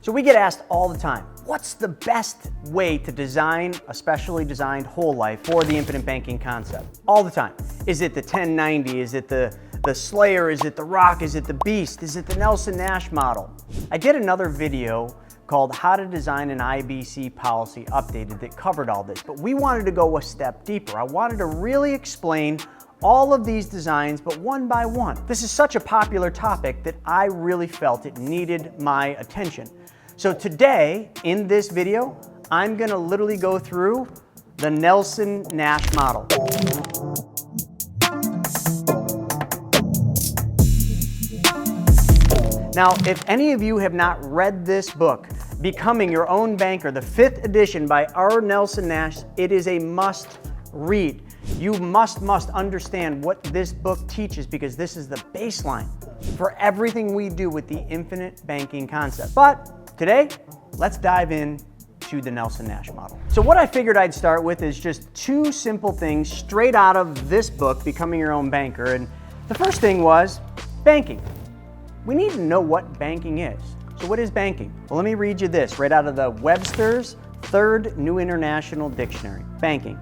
So we get asked all the time, what's the best way to design a specially designed whole life for the infinite banking concept? All the time. Is it the 1090? Is it the Slayer? Is it the Rock? Is it the Beast? Is it the Nelson Nash model? I did another video called How to Design an IBC Policy Updated that covered all this, but we wanted to go a step deeper. I wanted to really explain all of these designs, but one by one. This is such a popular topic that I really felt it needed my attention. So today, in this video, I'm gonna literally go through the Nelson Nash model. Now, if any of you have not read this book, Becoming Your Own Banker, the 5th edition by R. Nelson Nash, it is a must read. You must understand what this book teaches because this is the baseline for everything we do with the infinite banking concept. But today, let's dive in to the Nelson Nash model. So what I figured I'd start with is just two simple things straight out of this book, Becoming Your Own Banker. And the first thing was banking. We need to know what banking is. So what is banking? Well, let me read you this right out of the Webster's Third New International Dictionary. Banking.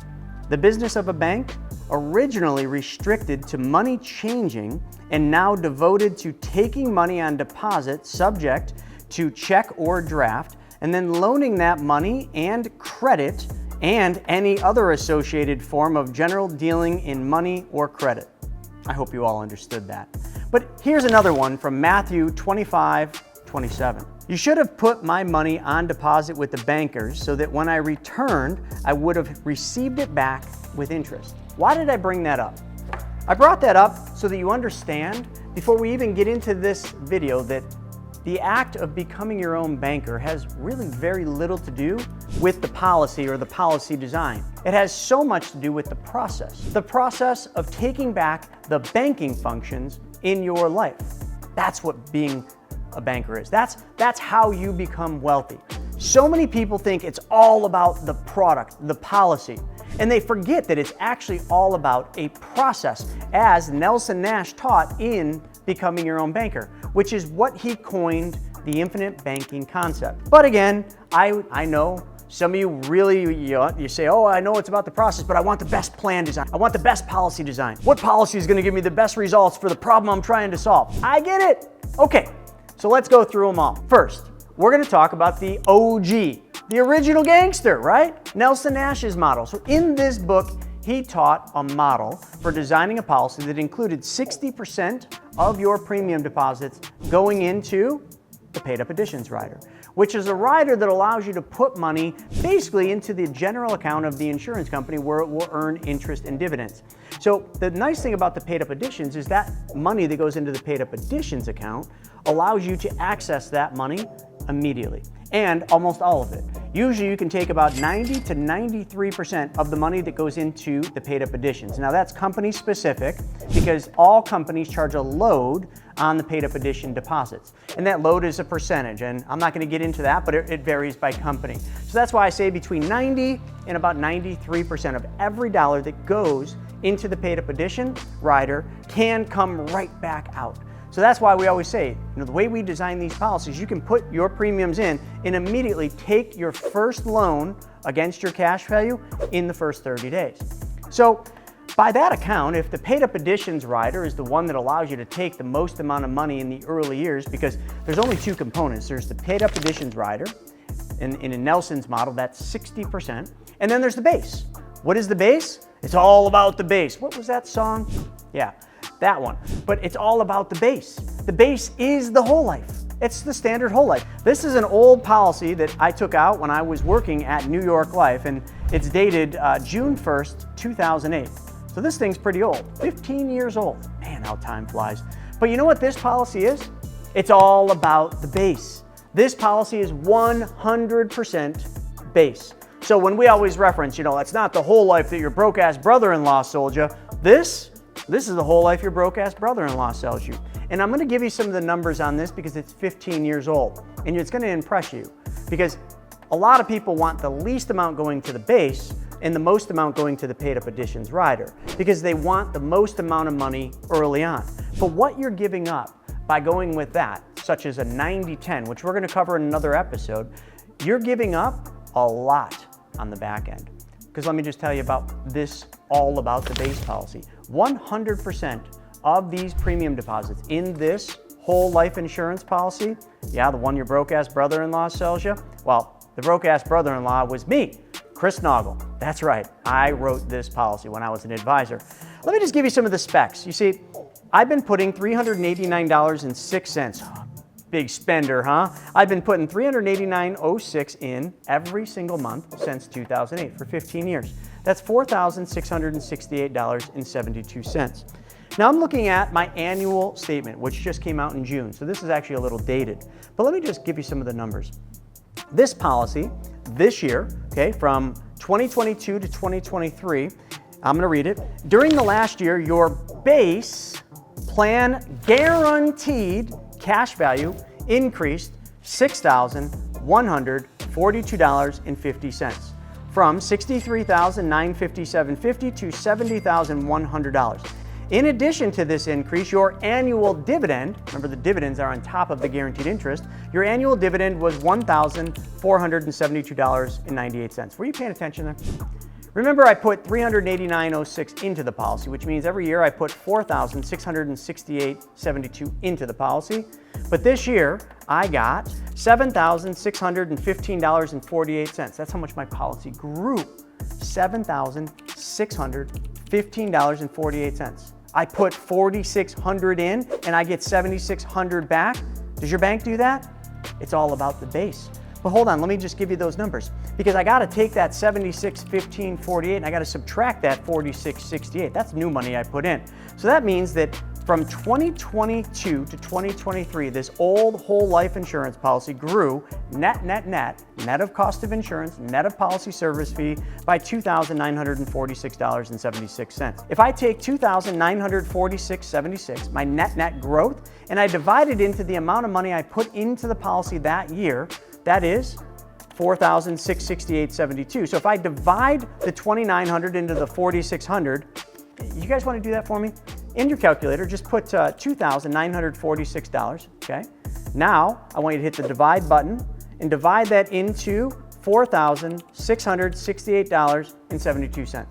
The business of a bank, originally restricted to money changing and now devoted to taking money on deposit subject to check or draft, and then loaning that money and credit and any other associated form of general dealing in money or credit. I hope you all understood that. But here's another one from Matthew 25:27. You should have put my money on deposit with the bankers so that when I returned, I would have received it back with interest. Why did I bring that up? I brought that up so that you understand, before we even get into this video, that the act of becoming your own banker has really very little to do with the policy or the policy design. It has so much to do with the process of taking back the banking functions in your life. That's what being a banker is. That's how you become wealthy. So many people think it's all about the product, the policy, and they forget that it's actually all about a process, as Nelson Nash taught in Becoming Your Own Banker, which is what he coined the infinite banking concept. But again, I know some of you really, you say, oh, I know it's about the process, but I want the best plan design. I want the best policy design. What policy is gonna give me the best results for the problem I'm trying to solve? I get it. Okay, so let's go through them all. First, we're gonna talk about the OG, the original gangster, right? Nelson Nash's model. So in this book, he taught a model for designing a policy that included 60% of your premium deposits going into the paid up additions rider, which is a rider that allows you to put money basically into the general account of the insurance company where it will earn interest and dividends. So the nice thing about the paid up additions is that money that goes into the paid up additions account allows you to access that money immediately, and almost all of it. Usually you can take about 90 to 93% of the money that goes into the paid up additions. Now that's company specific because all companies charge a load on the paid up addition deposits. And that load is a percentage, and I'm not gonna get into that, but it varies by company. So that's why I say between 90 and about 93% of every dollar that goes into the paid up addition rider can come right back out. So that's why we always say, the way we design these policies, you can put your premiums in and immediately take your first loan against your cash value in the first 30 days. So by that account, if the paid up additions rider is the one that allows you to take the most amount of money in the early years, because there's only two components. There's the paid up additions rider, in a Nelson's model, that's 60%. And then there's the base. What is the base? It's all about the base. What was that song? Yeah. That one. But it's all about the base. The base is the whole life. It's the standard whole life. This is an old policy that I took out when I was working at New York Life, and it's dated June 1st, 2008. So this thing's pretty old, 15 years old. Man, how time flies. But you know what this policy is? It's all about the base. This policy is 100% base. So when we always reference, it's not the whole life that your broke-ass brother-in-law sold you. This is the whole life your broke-ass brother-in-law sells you. And I'm going to give you some of the numbers on this because it's 15 years old. And it's going to impress you because a lot of people want the least amount going to the base and the most amount going to the paid up additions rider because they want the most amount of money early on. But what you're giving up by going with that, such as a 90-10, which we're going to cover in another episode, you're giving up a lot on the back end. Because let me just tell you about this, all about the base policy. 100% of these premium deposits in this whole life insurance policy, yeah, the one your broke-ass brother-in-law sells you, well, the broke-ass brother-in-law was me, Chris Naugle. That's right, I wrote this policy when I was an advisor. Let me just give you some of the specs. You see, I've been putting $389.06, big spender, huh? I've been putting $389.06 in every single month since 2008 for 15 years. That's $4,668.72. Now I'm looking at my annual statement, which just came out in June. So this is actually a little dated, but let me just give you some of the numbers. This policy, this year, okay, from 2022 to 2023, I'm gonna read it. During the last year, your base plan guaranteed cash value increased $6,142.50 from $63,957.50 to $70,100. In addition to this increase, your annual dividend, remember the dividends are on top of the guaranteed interest, your annual dividend was $1,472.98. Were you paying attention there? Remember, I put $389.06 into the policy, which means every year I put $4,668.72 into the policy. But this year, I got $7,615.48. That's how much my policy grew. $7,615.48. I put $4,600 in and I get $7,600 back. Does your bank do that? It's all about the base. But hold on, let me just give you those numbers, because I gotta take that $76,15.48 and I gotta subtract that $46.68. That's new money I put in. So that means that from 2022 to 2023, this old whole life insurance policy grew net of cost of insurance, net of policy service fee by $2,946.76. If I take $2,946.76, my net growth, and I divide it into the amount of money I put into the policy that year, that is $4,668.72. So if I divide the $2,900 into the $4,600, you guys want to do that for me? In your calculator, just put $2,946, okay? Now, I want you to hit the divide button and divide that into $4,668.72.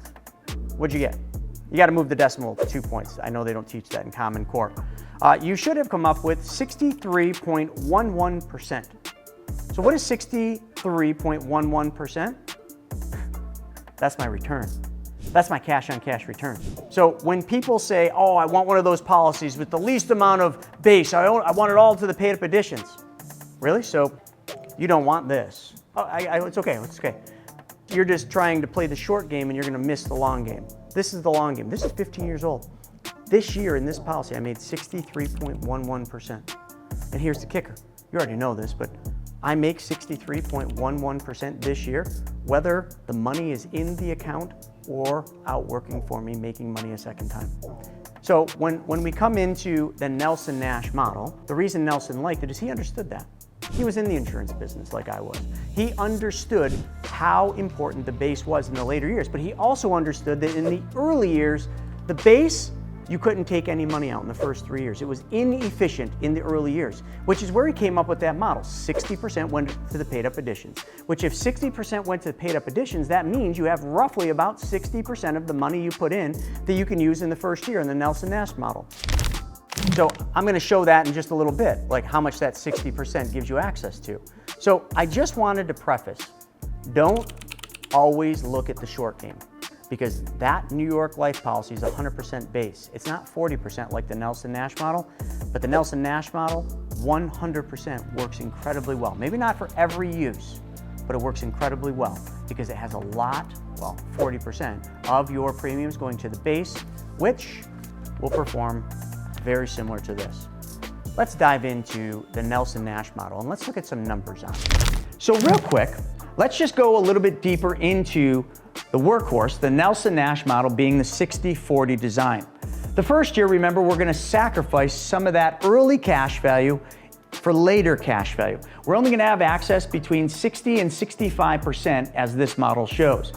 What'd you get? You got to move the decimal 2 points. I know they don't teach that in Common Core. You should have come up with 63.11%. So what is 63.11%? That's my return. That's my cash on cash return. So when people say, oh, I want one of those policies with the least amount of base, I want it all to the paid up additions. Really? So you don't want this. Oh, it's okay, it's okay. You're just trying to play the short game and you're gonna miss the long game. This is the long game. This is 15 years old. This year in this policy, I made 63.11%. And here's the kicker. You already know this, but I make 63.11% this year, whether the money is in the account or out working for me, making money a second time. So when we come into the Nelson Nash model, the reason Nelson liked it is he understood that. He was in the insurance business like I was. He understood how important the base was in the later years, but he also understood that in the early years, the base, you couldn't take any money out in the first 3 years. It was inefficient in the early years, which is where he came up with that model. 60% went to the paid up additions, which if 60% went to the paid up additions, that means you have roughly about 60% of the money you put in that you can use in the first year in the Nelson Nash model. So I'm gonna show that in just a little bit, like how much that 60% gives you access to. So I just wanted to preface, don't always look at the short game, because that New York life policy is 100% base. It's not 40% like the Nelson Nash model, but the Nelson Nash model 100% works incredibly well. Maybe not for every use, but it works incredibly well because it has a lot, well, 40% of your premiums going to the base, which will perform very similar to this. Let's dive into the Nelson Nash model and let's look at some numbers on it. So real quick, let's just go a little bit deeper into the workhorse, the Nelson Nash model being the 60-40 design. The first year, remember, we're gonna sacrifice some of that early cash value for later cash value. We're only gonna have access between 60 and 65% as this model shows.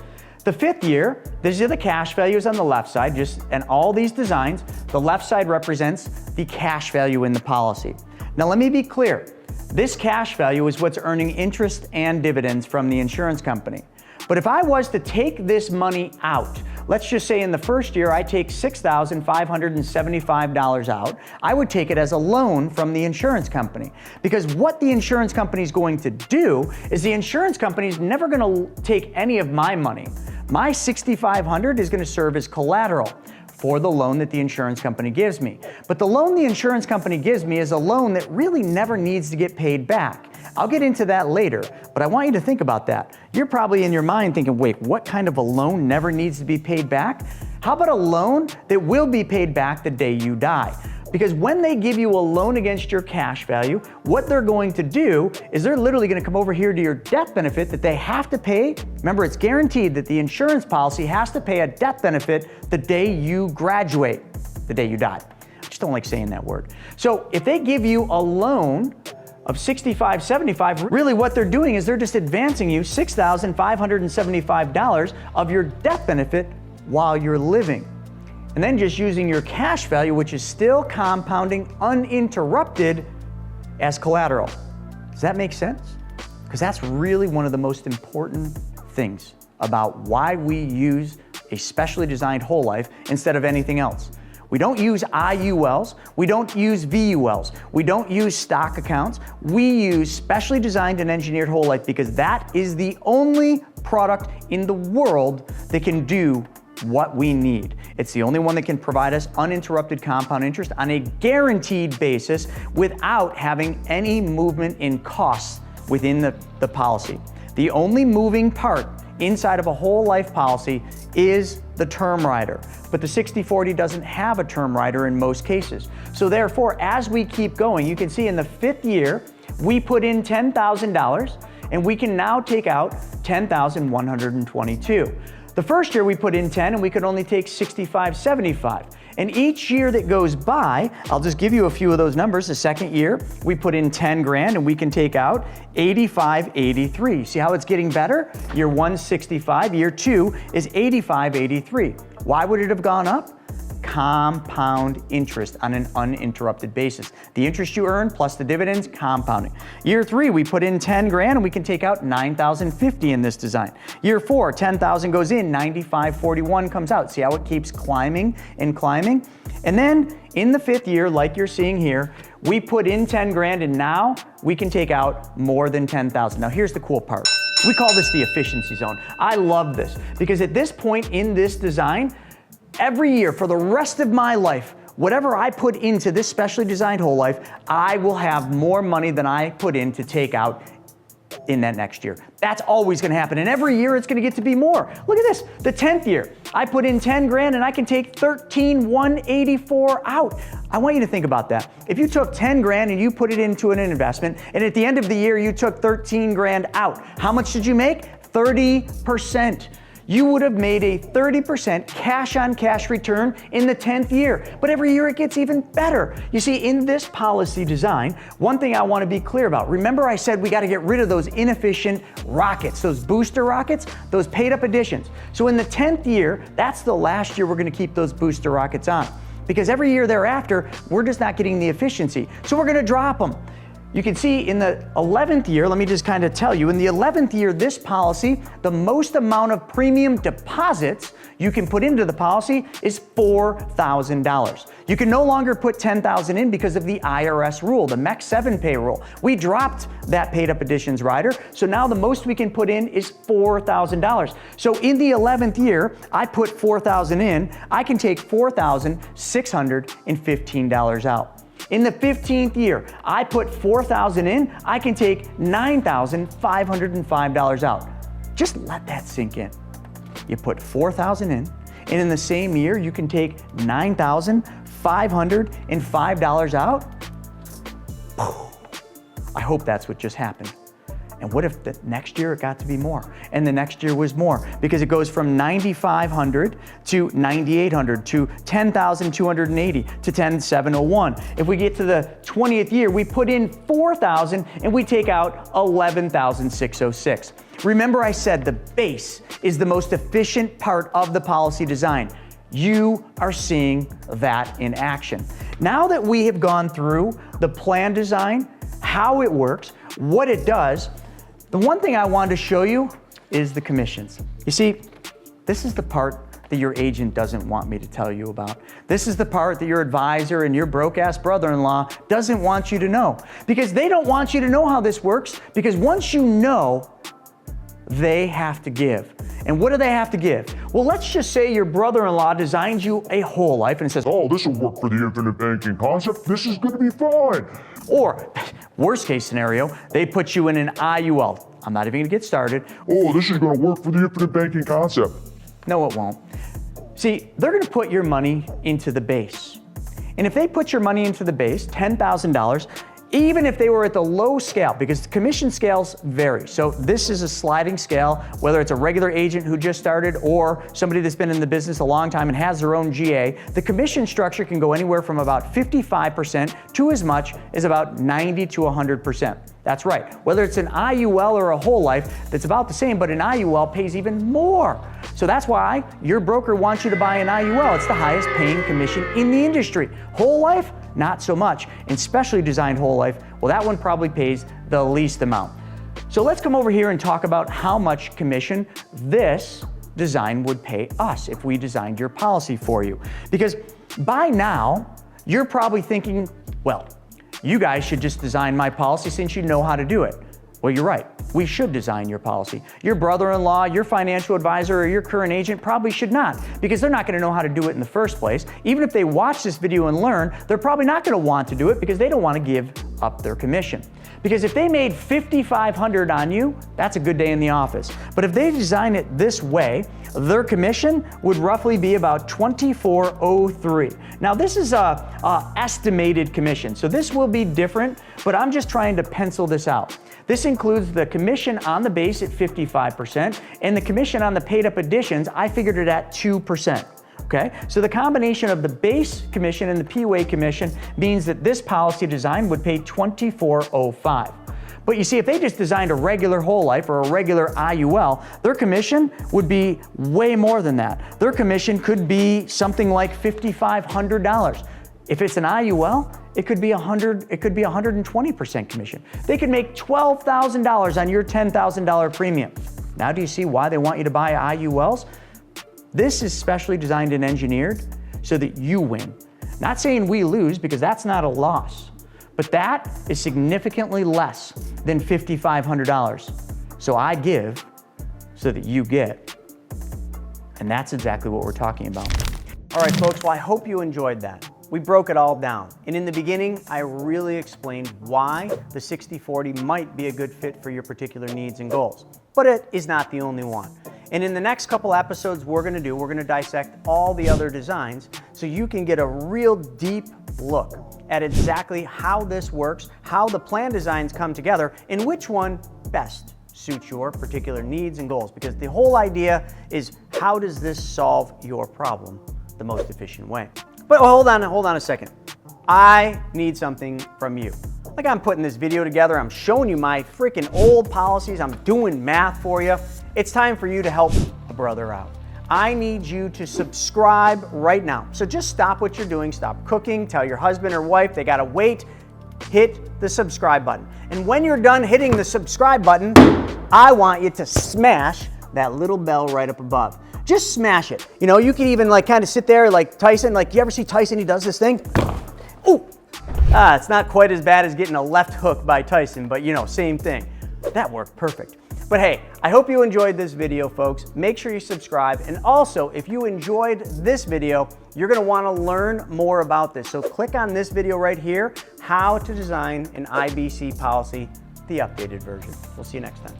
The fifth year, these are the cash values on the left side, and all these designs, the left side represents the cash value in the policy. Now let me be clear. This cash value is what's earning interest and dividends from the insurance company. But if I was to take this money out, let's just say in the first year I take $6,575 out, I would take it as a loan from the insurance company. Because what the insurance company is going to do is the insurance company is never going to take any of my money. My $6,500 is going to serve as collateral for the loan that the insurance company gives me. But the loan the insurance company gives me is a loan that really never needs to get paid back. I'll get into that later, but I want you to think about that. You're probably in your mind thinking, wait, what kind of a loan never needs to be paid back? How about a loan that will be paid back the day you die? Because when they give you a loan against your cash value, what they're going to do is they're literally going to come over here to your death benefit that they have to pay. Remember, it's guaranteed that the insurance policy has to pay a death benefit the day you graduate, the day you die. I just don't like saying that word. So if they give you a loan of $6,575, really what they're doing is they're just advancing you $6,575 of your death benefit while you're living. And then just using your cash value, which is still compounding uninterrupted, as collateral. Does that make sense? Because that's really one of the most important things about why we use a specially designed whole life instead of anything else. We don't use IULs, we don't use VULs, we don't use stock accounts. We use specially designed and engineered whole life because that is the only product in the world that can do what we need. It's the only one that can provide us uninterrupted compound interest on a guaranteed basis without having any movement in costs within the policy. The only moving part inside of a whole life policy is the term rider, but the 60/40 doesn't have a term rider in most cases. So therefore, as we keep going, you can see in the 5th year, we put in $10,000 and we can now take out $10,122. The first year we put in 10 and we could only take 65.75. And each year that goes by, I'll just give you a few of those numbers. The second year, we put in 10 grand and we can take out 85.83. See how it's getting better? Year 1, 65. Year 2 is 85.83. Why would it have gone up? Compound interest on an uninterrupted basis. The interest you earn plus the dividends, compounding. Year 3, we put in 10 grand and we can take out 9,050 in this design. Year 4, 10,000 goes in, 95.41 comes out. See how it keeps climbing and climbing? And then in the 5th year, like you're seeing here, we put in 10 grand and now we can take out more than 10,000. Now here's the cool part. We call this the efficiency zone. I love this because at this point in this design, every year for the rest of my life, whatever I put into this specially designed whole life, I will have more money than I put in to take out in that next year. That's always gonna happen. And every year it's gonna get to be more. Look at this, the 10th year, I put in 10 grand and I can take 13,184 out. I want you to think about that. If you took 10 grand and you put it into an investment and at the end of the year you took 13 grand out, how much did you make? 30%. You would have made a 30% cash on cash return in the 10th year. But every year it gets even better. You see, in this policy design, one thing I want to be clear about. Remember I said we got to get rid of those inefficient rockets, those booster rockets, those paid up additions. So in the 10th year, that's the last year we're going to keep those booster rockets on. Because every year thereafter, we're just not getting the efficiency. So we're going to drop them. You can see in the 11th year, let me just kind of tell you, in the 11th year, this policy, the most amount of premium deposits you can put into the policy is $4,000. You can no longer put $10,000 in because of the IRS rule, the MEC 7 pay rule. We dropped that paid up additions rider, so now the most we can put in is $4,000. So in the 11th year, I put $4,000 in, I can take $4,615 out. In the 15th year, I put $4,000 in, I can take $9,505 out. Just let that sink in. You put $4,000 in, and in the same year, you can take $9,505 out. I hope that's what just happened. And what if the next year it got to be more? And the next year was more, because it goes from 9,500 to 9,800 to 10,280 to 10,701. If we get to the 20th year, we put in 4,000 and we take out 11,606. Remember I said the base is the most efficient part of the policy design. You are seeing that in action. Now that we have gone through the plan design, how it works, what it does, the one thing I wanted to show you is the commissions. You see, this is the part that your agent doesn't want me to tell you about. This is the part that your advisor and your broke-ass brother-in-law doesn't want you to know. Because they don't want you to know how this works, because once you know, they have to give. And what do they have to give? Well, let's just say your brother-in-law designs you a whole life and says, oh, this will work for the infinite banking concept. This is going to be fine. Or, worst case scenario, they put you in an IUL. I'm not even going to get started. Oh, this is going to work for the infinite banking concept. No, it won't. See, they're going to put your money into the base. And if they put your money into the base, $10,000, even if they were at the low scale, because the commission scales vary. So this is a sliding scale, whether it's a regular agent who just started or somebody that's been in the business a long time and has their own GA, the commission structure can go anywhere from about 55% to as much as about 90 to 100%. That's right. Whether it's an IUL or a whole life, that's about the same, but an IUL pays even more. So that's why your broker wants you to buy an IUL. It's the highest paying commission in the industry. Whole life, not so much. And specially designed whole life, well, that one probably pays the least amount. So let's come over here and talk about how much commission this design would pay us if we designed your policy for you. Because by now, you're probably thinking, well, you guys should just design my policy since you know how to do it. Well, you're right. We should design your policy. Your brother-in-law, your financial advisor, or your current agent probably should not, because they're not going to know how to do it in the first place. Even if they watch this video and learn, they're probably not going to want to do it because they don't want to give up their commission. Because if they made $5,500 on you, that's a good day in the office. But if they design it this way, their commission would roughly be about $2,403. Now this is a estimated commission, so this will be different, but I'm just trying to pencil this out. This includes the commission on the base at 55% and the commission on the paid up additions, I figured it at 2%. Okay, so the combination of the base commission and the PUA commission means that this policy design would pay $2,405. But you see, if they just designed a regular whole life or a regular IUL, their commission would be way more than that. Their commission could be something like $5,500. If it's an IUL, it could be 120% commission. They could make $12,000 on your $10,000 premium. Now do you see why they want you to buy IULs? This is specially designed and engineered so that you win. Not saying we lose, because that's not a loss, but that is significantly less than $5,500. So I give so that you get. And that's exactly what we're talking about. All right, folks, well, I hope you enjoyed that. We broke it all down. And in the beginning, I really explained why the 60/40 might be a good fit for your particular needs and goals. But it is not the only one. And in the next couple episodes we're gonna dissect all the other designs so you can get a real deep look at exactly how this works, how the plan designs come together, and which one best suits your particular needs and goals. Because the whole idea is, how does this solve your problem the most efficient way? But hold on a second. I need something from you. Like, I'm putting this video together, I'm showing you my freaking old policies, I'm doing math for you. It's time for you to help a brother out. I need you to subscribe right now. So just stop what you're doing, stop cooking, tell your husband or wife they gotta wait, hit the subscribe button. And when you're done hitting the subscribe button, I want you to smash that little bell right up above. Just smash it. You know, you can even like kind of sit there like Tyson, like you ever see Tyson, he does this thing? Ooh, it's not quite as bad as getting a left hook by Tyson, but you know, same thing. That worked perfect. But hey, I hope you enjoyed this video, folks. Make sure you subscribe. And also, if you enjoyed this video, you're gonna wanna learn more about this. So click on this video right here, how to design an IBC policy, the updated version. We'll see you next time.